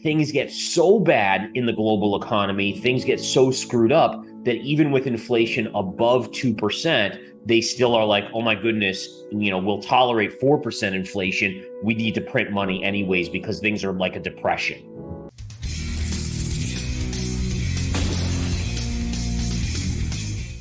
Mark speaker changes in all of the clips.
Speaker 1: things get so bad in the global economy, things get so screwed up that even with inflation above 2%, they still are like, oh my goodness, we'll tolerate 4% inflation. We need to print money anyways because things are like a depression.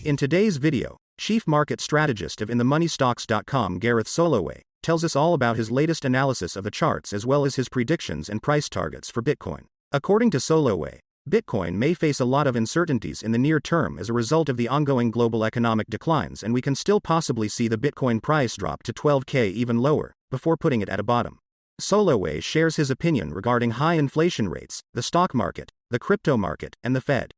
Speaker 2: In today's video, Chief Market Strategist of InTheMoneyStocks.com Gareth Soloway tells us all about his latest analysis of the charts as well as his predictions and price targets for Bitcoin. According to Soloway, Bitcoin may face a lot of uncertainties in the near term as a result of the ongoing global economic declines, and we can still possibly see the Bitcoin price drop to 12K even lower, before putting it at a bottom. Soloway shares his opinion regarding high inflation rates, the stock market, the crypto market, and the Fed.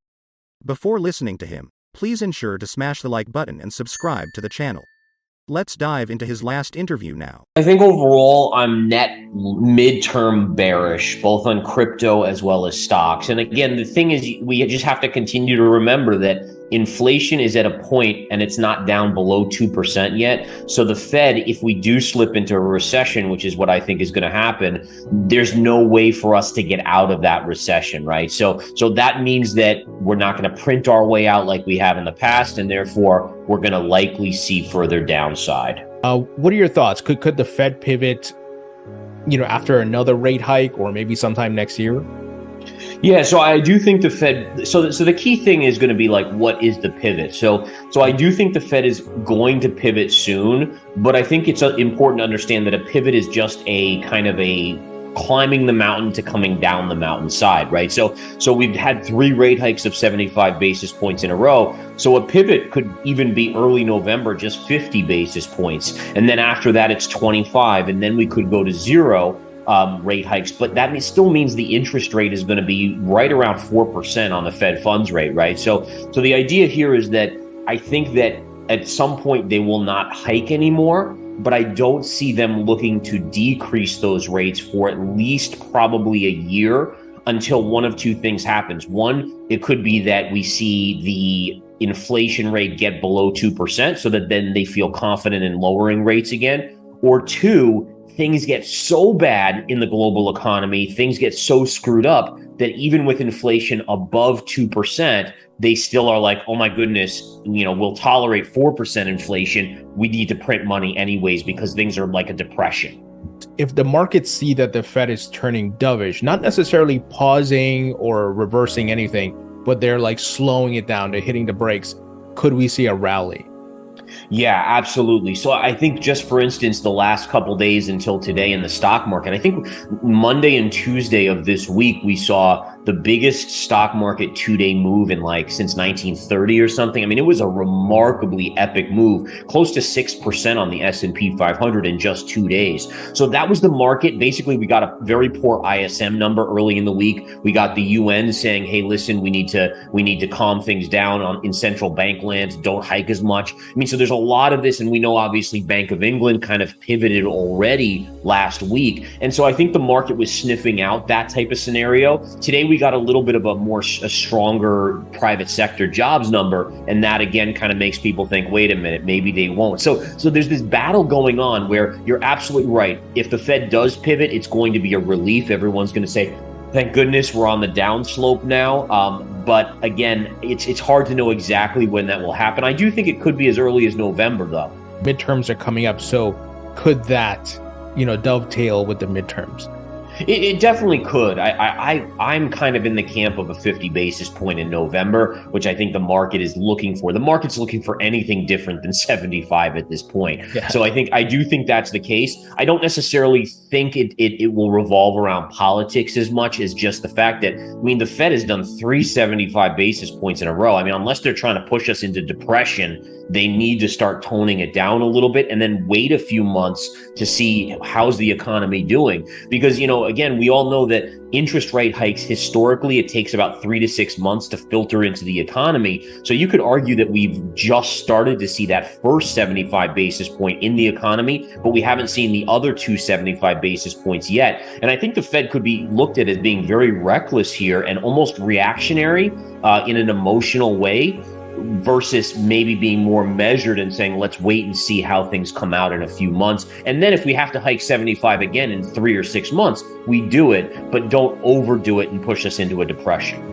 Speaker 2: Before listening to him, please ensure to smash the like button and subscribe to the channel. Let's dive into his last interview now.
Speaker 1: I think overall I'm net midterm bearish, both on crypto as well as stocks. And again, the thing is, we just have to continue to remember that inflation is at a point and it's not down below 2% yet. So the Fed, if we do slip into a recession, which is what I think is going to happen, there's no way for us to get out of that recession, right? So that means that we're not going to print our way out like we have in the past, and therefore we're going to likely see further downside.
Speaker 3: What are your thoughts? Could the Fed pivot, after another rate hike or maybe sometime next year?
Speaker 1: Yeah, so I do think the Fed, so the key thing is going to be like, what is the pivot? So I do think the Fed is going to pivot soon, but I think it's important to understand that a pivot is just a kind of a climbing the mountain to coming down the mountainside, right? So we've had 3 rate hikes of 75 basis points in a row. So a pivot could even be early November, just 50 basis points. And then after that, it's 25. And then we could go to 0 rate hikes. But that still means the interest rate is going to be right around 4% on the Fed funds rate, right? So the idea here is that I think that at some point they will not hike anymore, but I don't see them looking to decrease those rates for at least probably a year until one of two things happens. One, it could be that we see the inflation rate get below 2% so that then they feel confident in lowering rates again. Or two, things get so bad in the global economy, things get so screwed up that even with inflation above 2%, they still are like, oh my goodness, we'll tolerate 4% inflation. We need to print money anyways because things are like a depression.
Speaker 3: If the markets see that the Fed is turning dovish, not necessarily pausing or reversing anything, but they're like slowing it down, they're hitting the brakes, could we see a rally?
Speaker 1: Yeah, absolutely. So I think just for instance, the last couple days until today in the stock market, I think Monday and Tuesday of this week, we saw the biggest stock market 2-day move in since 1930 or something. I mean, it was a remarkably epic move, close to 6% on the S&P 500 in just 2 days. So that was the market. Basically, we got a very poor ISM number early in the week. We got the UN saying, hey, listen, we need to calm things down in central bank land. Don't hike as much. I mean, so there's a lot of this, and we know obviously Bank of England kind of pivoted already last week. And so I think the market was sniffing out that type of scenario. Today, we got a little bit of a stronger private sector jobs number. And that again kind of makes people think, wait a minute, maybe they won't. So there's this battle going on where you're absolutely right. If the Fed does pivot, it's going to be a relief. Everyone's going to say, thank goodness we're on the downslope now. But again, it's hard to know exactly when that will happen. I do think it could be as early as November, though.
Speaker 3: Midterms are coming up, so could that, dovetail with the midterms?
Speaker 1: It definitely could. I'm kind of in the camp of a 50 basis point in November, which I think the market is looking for. The market's looking for anything different than 75 at this point. Yeah. So I do think that's the case. I don't necessarily think it will revolve around politics as much as just the fact that, the Fed has done 375 basis points in a row. Unless they're trying to push us into depression, they need to start toning it down a little bit and then wait a few months to see how's the economy doing. Because, again, we all know that interest rate hikes, historically, it takes about 3 to 6 months to filter into the economy. So you could argue that we've just started to see that first 75 basis point in the economy, but we haven't seen the other 275 basis points yet. And I think the Fed could be looked at as being very reckless here and almost reactionary in an emotional way, versus maybe being more measured and saying, let's wait and see how things come out in a few months. And then if we have to hike 75 again in 3 or 6 months, we do it, but don't overdo it and push us into a depression.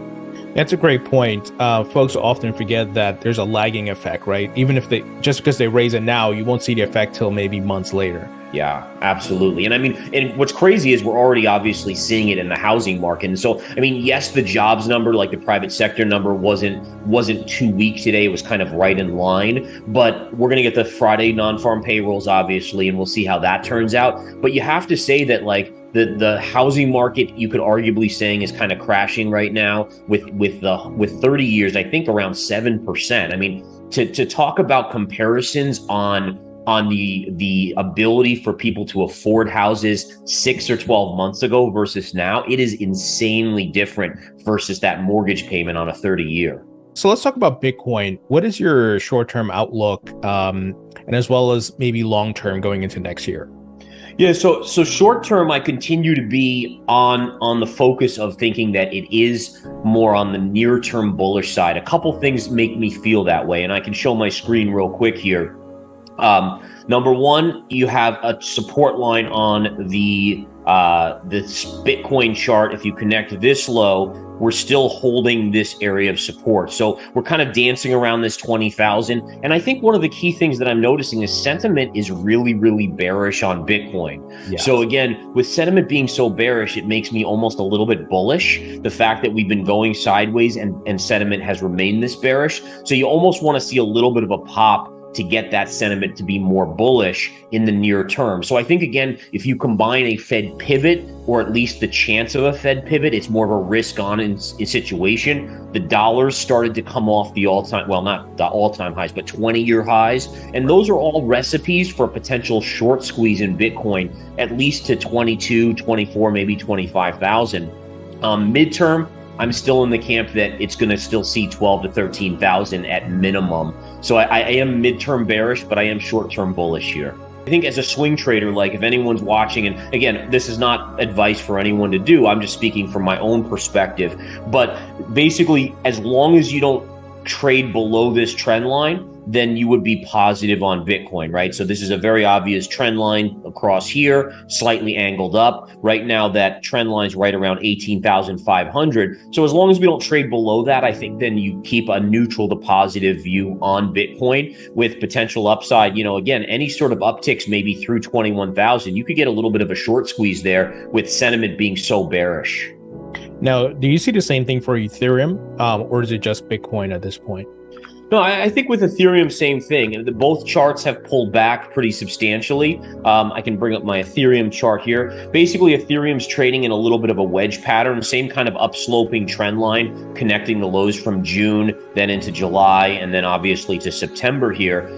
Speaker 3: That's a great point. Folks often forget that there's a lagging effect, right? Even if just because they raise it now, you won't see the effect till maybe months later.
Speaker 1: Yeah, absolutely. And I mean, and what's crazy is we're already obviously seeing it in the housing market. And so, I mean, yes, the jobs number, like the private sector number, wasn't too weak today. It was kind of right in line. But we're going to get the Friday non-farm payrolls, obviously, and we'll see how that turns out. But you have to say that, like, the housing market, you could arguably saying, is kind of crashing right now with 30 years, I think around 7%. I mean, to talk about comparisons on the ability for people to afford houses 6 or 12 months ago versus now, it is insanely different versus that mortgage payment on a 30-year.
Speaker 3: So let's talk about Bitcoin. What is your short-term outlook, and as well as maybe long-term going into next year?
Speaker 1: Yeah, so short term, I continue to be on the focus of thinking that it is more on the near term bullish side. A couple things make me feel that way, and I can show my screen real quick here. Number one, you have a support line on the Bitcoin chart. If you connect this low, we're still holding this area of support. So we're kind of dancing around this 20,000. And I think one of the key things that I'm noticing is sentiment is really, really bearish on Bitcoin. Yes. So again, with sentiment being so bearish, it makes me almost a little bit bullish. The fact that we've been going sideways and sentiment has remained this bearish. So you almost want to see a little bit of a pop to get that sentiment to be more bullish in the near term. So I think, again, if you combine a Fed pivot, or at least the chance of a Fed pivot, it's more of a risk-on in situation. The dollars started to come off the all-time, well, not the all-time highs, but 20-year highs. And those are all recipes for a potential short squeeze in Bitcoin, at least to 22, 24, maybe 25,000. Midterm, I'm still in the camp that it's going to still see 12 to 13,000 at minimum. So I am midterm bearish, but I am short-term bullish here. I think as a swing trader, like if anyone's watching, and again, this is not advice for anyone to do, I'm just speaking from my own perspective, but basically, as long as you don't trade below this trend line, then you would be positive on Bitcoin, right? So this is a very obvious trend line across here, slightly angled up. Right now, that trend line is right around 18,500. So as long as we don't trade below that, I think then you keep a neutral to positive view on Bitcoin with potential upside. You know, again, any sort of upticks maybe through 21,000, you could get a little bit of a short squeeze there with sentiment being so bearish.
Speaker 3: Now, do you see the same thing for Ethereum, or is it just Bitcoin at this point?
Speaker 1: No, I think with Ethereum, same thing. Both charts have pulled back pretty substantially. I can bring up my Ethereum chart here. Basically, Ethereum's trading in a little bit of a wedge pattern, same kind of upsloping trend line, connecting the lows from June, then into July, and then obviously to September here.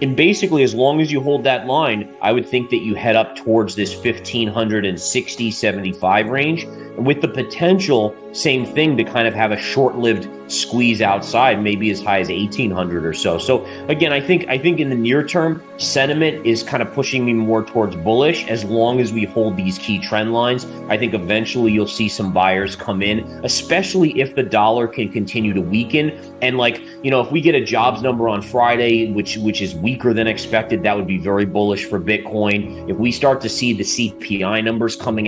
Speaker 1: And basically, as long as you hold that line, I would think that you head up towards this 1,560, 75 range, with the potential, same thing, to kind of have a short-lived squeeze outside, maybe as high as 1,800 or so. So again, I think in the near term, sentiment is kind of pushing me more towards bullish. As long as we hold these key trend lines, I think eventually you'll see some buyers come in, especially if the dollar can continue to weaken. And like, you know, if we get a jobs number on Friday, which is weaker than expected, that would be very bullish for Bitcoin. If we start to see the CPI numbers coming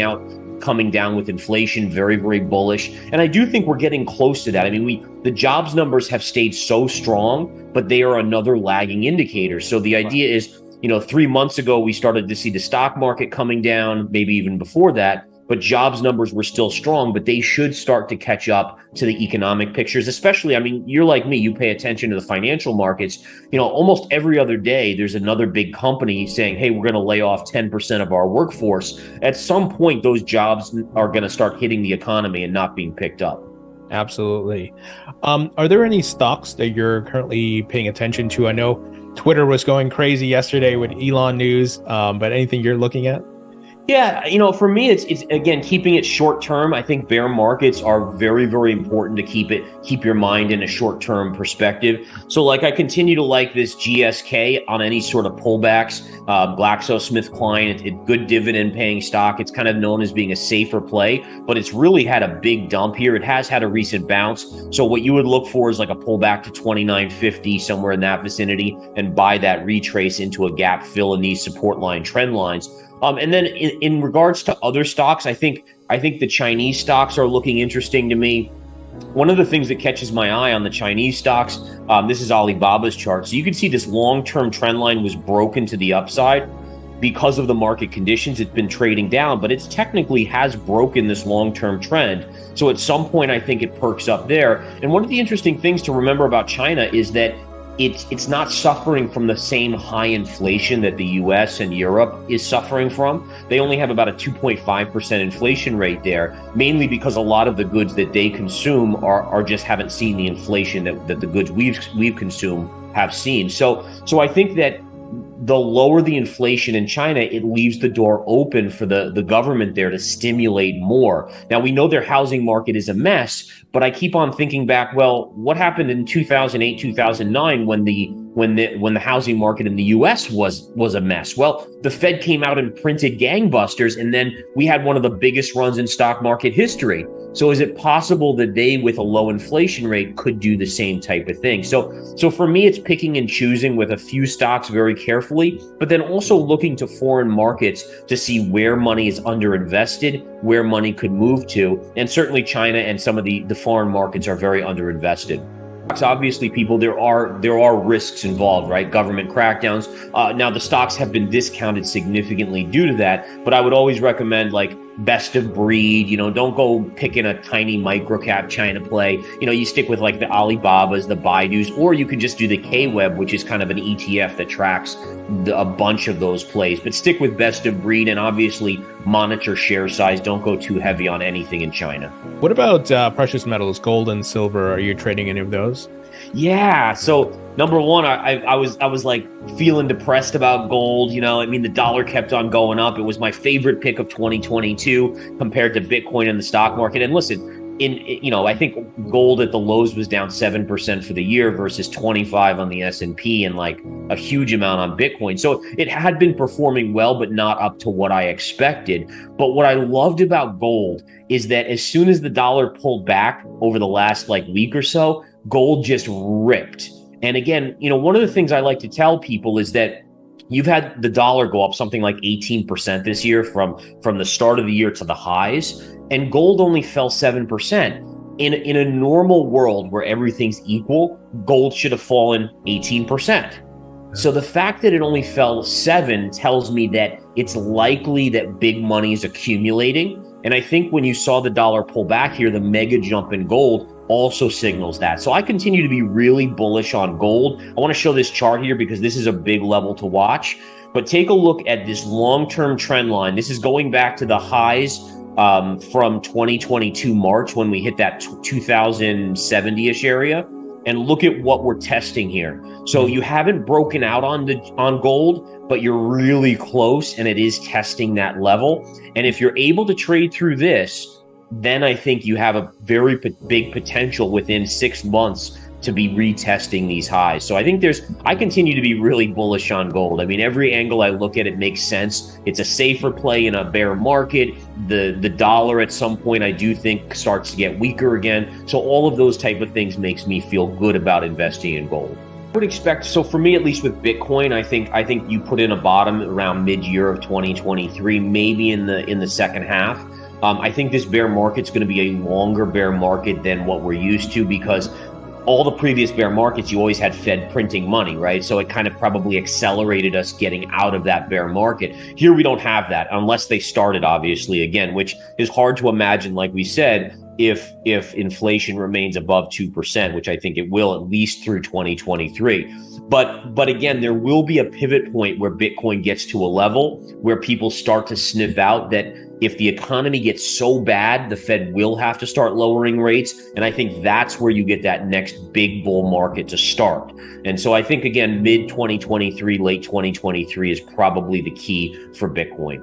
Speaker 1: down with inflation, very, very bullish. And I do think we're getting close to that. I mean, the jobs numbers have stayed so strong, but they are another lagging indicator. So the idea is, you know, 3 months ago, we started to see the stock market coming down, maybe even before that, but jobs numbers were still strong, but they should start to catch up to the economic pictures, especially, I mean, you're like me, you pay attention to the financial markets. You know, almost every other day, there's another big company saying, hey, we're going to lay off 10% of our workforce. At some point, those jobs are going to start hitting the economy and not being picked up.
Speaker 3: Absolutely. Are there any stocks that you're currently paying attention to? I know Twitter was going crazy yesterday with Elon news, but anything you're looking at?
Speaker 1: Yeah, for me, it's again keeping it short term. I think bear markets are very, very important to keep your mind in a short term perspective. So, like, I continue to like this GSK on any sort of pullbacks. GlaxoSmithKline, good dividend paying stock. It's kind of known as being a safer play, but it's really had a big dump here. It has had a recent bounce. So, what you would look for is like a pullback to 29.50, somewhere in that vicinity, and buy that retrace into a gap fill in these support line trend lines. And then in regards to other stocks, I think the Chinese stocks are looking interesting to me. One of the things that catches my eye on the Chinese stocks, this is Alibaba's chart. So you can see this long-term trend line was broken to the upside because of the market conditions. It's been trading down, but it's technically has broken this long-term trend. So at some point, I think it perks up there. And one of the interesting things to remember about China is that it's not suffering from the same high inflation that the US and Europe is suffering from. They only have about a 2.5% inflation rate there, mainly because a lot of the goods that they consume are just haven't seen the inflation that the goods we've consumed have seen. So I think that the lower the inflation in China, it leaves the door open for the government there to stimulate more. Now, we know their housing market is a mess, but I keep on thinking back, well, what happened in 2008, 2009 when the housing market in the US was a mess? Well, the Fed came out and printed gangbusters, and then we had one of the biggest runs in stock market history. So is it possible that they, with a low inflation rate, could do the same type of thing? So for me, it's picking and choosing with a few stocks very carefully, but then also looking to foreign markets to see where money is underinvested, where money could move to. And certainly China and some of the foreign markets are very underinvested. Obviously, people, there are risks involved, right? Government crackdowns. Now, the stocks have been discounted significantly due to that, but I would always recommend like best of breed. Don't go picking a tiny microcap China play. You stick with like the Alibabas, the Baidus, or you can just do the K-Web, which is kind of an ETF that tracks a bunch of those plays. But stick with best of breed and obviously monitor share size. Don't go too heavy on anything in China.
Speaker 3: What about precious metals, gold and silver? Are you trading any of those?
Speaker 1: Yeah. So number one, I was like feeling depressed about gold. The dollar kept on going up. It was my favorite pick of 2022 compared to Bitcoin in the stock market. And listen, I think gold at the lows was down 7% for the year versus 25 on the S&P and like a huge amount on Bitcoin. So it had been performing well, but not up to what I expected. But what I loved about gold is that as soon as the dollar pulled back over the last like week or so, gold just ripped. And again, one of the things I like to tell people is that you've had the dollar go up something like 18% this year from the start of the year to the highs, and gold only fell 7%. In a normal world where everything's equal, gold should have fallen 18%. So the fact that it only fell 7 tells me that it's likely that big money is accumulating. And I think when you saw the dollar pull back here, the mega jump in gold also signals that. So I continue to be really bullish on gold. I want to show this chart here because this is a big level to watch. But take a look at this long-term trend line. This is going back to the highs from 2022 March when we hit that 2070-ish area. And look at what we're testing here. So you haven't broken out on gold, but you're really close, and it is testing that level. And if you're able to trade through this, then I think you have a very big potential within 6 months to be retesting these highs. So I continue to be really bullish on gold. Every angle I look at it makes sense. It's a safer play in a bear market. The dollar at some point I do think starts to get weaker again. So all of those type of things makes me feel good about investing in gold. I would expect, so for me, at least with Bitcoin, I think you put in a bottom around mid-year of 2023, maybe in the second half. I think this bear market's going to be a longer bear market than what we're used to because all the previous bear markets, you always had Fed printing money, right? So it kind of probably accelerated us getting out of that bear market. Here, we don't have that unless they started, obviously, again, which is hard to imagine, like we said, if inflation remains above 2%, which I think it will at least through 2023. But again, there will be a pivot point where Bitcoin gets to a level where people start to sniff out that if the economy gets so bad, the Fed will have to start lowering rates. And I think that's where you get that next big bull market to start. And so I think, again, mid 2023, late 2023 is probably the key for Bitcoin.